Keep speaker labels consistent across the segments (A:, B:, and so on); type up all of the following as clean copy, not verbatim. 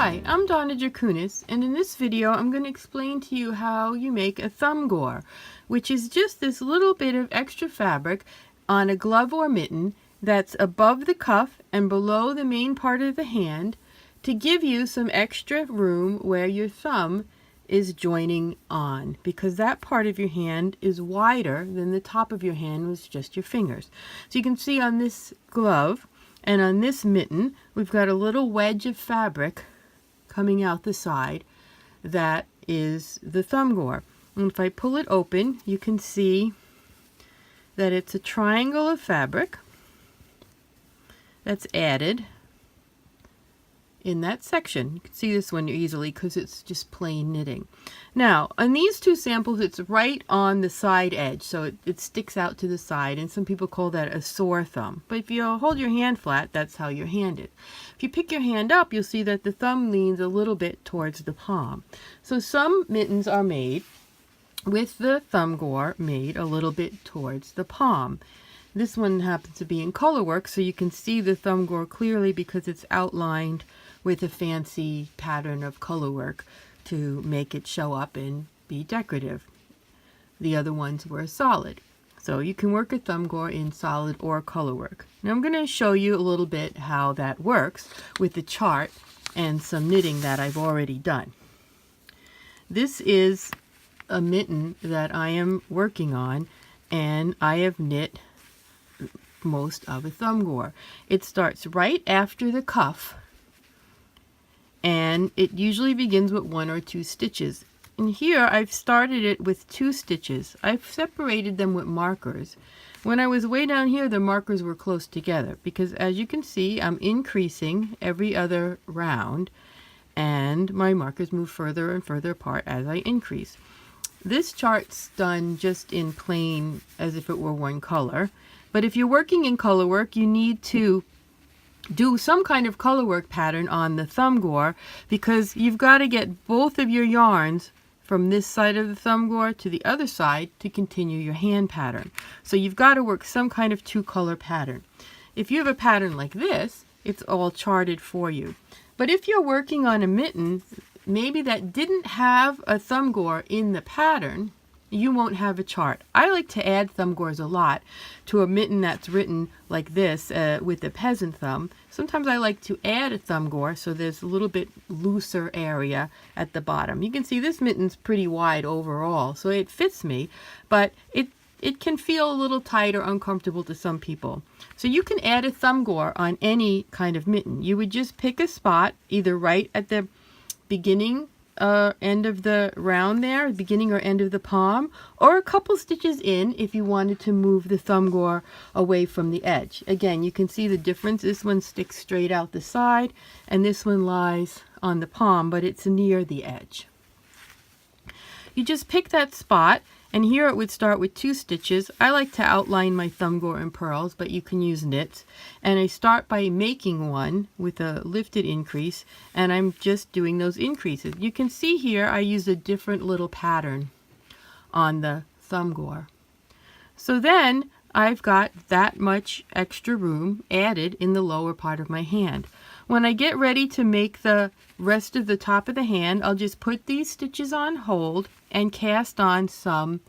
A: Hi, I'm Donna Jakunis, and in this video I'm going to explain to you how you make a thumb gore, which is just this little bit of extra fabric on a glove or mitten that's above the cuff and below the main part of the hand to give you some extra room where your thumb is joining on, because that part of your hand is wider than the top of your hand with just your fingers. So you can see on this glove and on this mitten, we've got a little wedge of fabric coming out the side. That is the thumb gore. And if I pull it open, you can see that it's a triangle of fabric that's added in that section. You can see this one easily because it's just plain knitting. Now, on these two samples, it's right on the side edge, so it sticks out to the side, and some people call that a sore thumb. But if you hold your hand flat, that's how you're handed. If you pick your hand up, you'll see that the thumb leans a little bit towards the palm. So some mittens are made with the thumb gore made a little bit towards the palm. This one happens to be in color work, so you can see the thumb gore clearly because it's outlined with a fancy pattern of color work to make it show up and be decorative. The other ones were solid. So you can work a thumb gore in solid or color work. Now I'm going to show you a little bit how that works with the chart and some knitting that I've already done. This is a mitten that I am working on, and I have knit most of a thumb gore. It starts right after the cuff, and it usually begins with 1 or 2 stitches. And here I've started it with 2 stitches. I've separated them with markers. When I was way down here, the markers were close together because, as you can see, I'm increasing every other round, and my markers move further and further apart as I increase. This chart's done just in plain as if it were one color, but if you're working in color work, you need to do some kind of color work pattern on the thumb gore, because you've got to get both of your yarns from this side of the thumb gore to the other side to continue your hand pattern. So you've got to work some kind of 2-color pattern. If you have a pattern like this, it's all charted for you. But if you're working on a mitten, maybe that didn't have a thumb gore in the pattern, you won't have a chart. I like to add thumb gores a lot to a mitten that's written like this with the peasant thumb. Sometimes I like to add a thumb gore so there's a little bit looser area at the bottom. You can see this mitten's pretty wide overall, so it fits me, but it can feel a little tight or uncomfortable to some people. So you can add a thumb gore on any kind of mitten. You would just pick a spot, either right at the beginning end of the round there, beginning or end of the palm, or a couple stitches in if you wanted to move the thumb gore away from the edge. Again, you can see the difference. This one sticks straight out the side, and this one lies on the palm, but it's near the edge. You just pick that spot, and here it would start with 2 stitches. I like to outline my thumb gore in purls, but you can use knits. And I start by making one with a lifted increase, and I'm just doing those increases. You can see here I use a different little pattern on the thumb gore. So then I've got that much extra room added in the lower part of my hand. When I get ready to make the rest of the top of the hand, I'll just put these stitches on hold and cast on some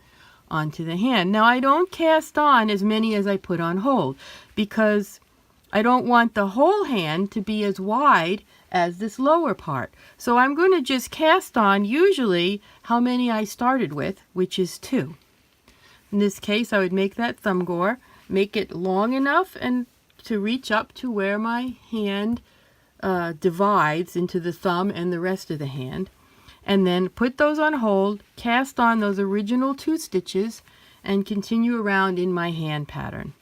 A: onto the hand. Now I don't cast on as many as I put on hold because I don't want the whole hand to be as wide as this lower part. So I'm going to just cast on usually how many I started with, which is 2. In this case, I would make that thumb gore, make it long enough and to reach up to where my hand divides into the thumb and the rest of the hand, and then put those on hold, cast on those original 2 stitches, and continue around in my hand pattern.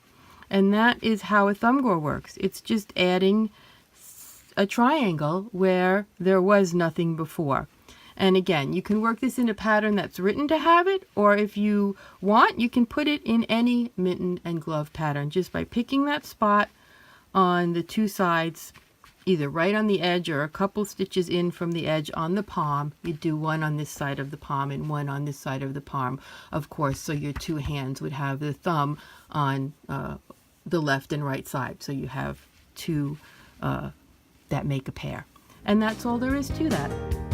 A: And that is how a thumb gore works. It's just adding a triangle where there was nothing before. And again, you can work this in a pattern that's written to have it, or if you want, you can put it in any mitten and glove pattern just by picking that spot on the 2 sides, either right on the edge or a couple stitches in from the edge on the palm. You do one on this side of the palm and one on this side of the palm, of course, so your 2 hands would have the thumb on the left and right side. So you have 2 that make a pair. And that's all there is to that.